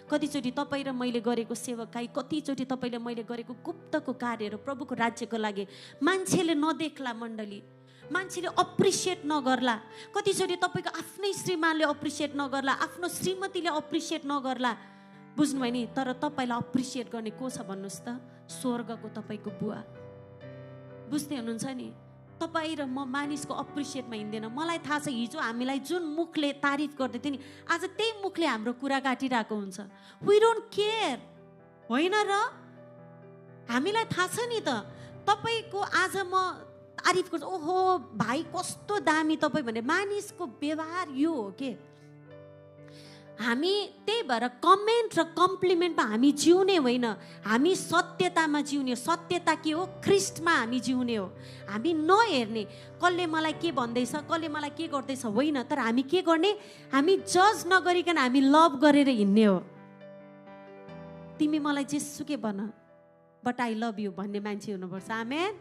कतिचोटि तपाईँ र मैले गरेको सेवकाई, कतिचोटि तपाईँले मैले गरेको गुप्तको कार्यहरू प्रभुको राज्यको लागि मान्छेले नदेख्ला, मण्डली मान्छेले अप्रिसिएट नगर्ला। कतिचोटि तपाईँको आफ्नै श्रीमानले अप्रिसिएट नगर्ला, आफ्नो श्रीमतीले अप्रिसिएट नगर्ला, बुझ्नुभयो नि। तर तपाईँलाई अप्रिसिएट गर्ने को छ भन्नुहोस् त? स्वर्गको तपाईँको बुवा। बुझ्दै हुनुहुन्छ नि? तपाईँ र म मानिसको अप्रिसिएटमा हिँड्दैन। मलाई थाहा छ हिजो हामीलाई जुन मुखले तारिफ गर्दै थियो नि, आज त्यही मुखले हाम्रो कुरा काटिरहेको हुन्छ। वी डोन्ट केयर, होइन र? हामीलाई थाहा छ नि त, तपाईँको आज म तारिफ गर्छु, ओहो भाइ कस्तो दामी तपाईँ भने, मानिसको व्यवहार यो हो के। हामी त्यही भएर कमेन्ट र कम्प्लिमेन्टमा हामी जिउने होइन, हामी सत्यतामा जिउने। सत्यता के हो? ख्रिस्टमा हामी जिउने हो। हामी नहेर्ने कसले मलाई के भन्दैछ, कसले मलाई के गर्दैछ होइन, तर हामी के गर्ने? हामी जज नगरिकन हामी लभ गरेर हिँड्ने हो। तिमी मलाई जेसुकै भन, बट आई लभ यु भन्ने मान्छे हुनुपर्छ। आमेन।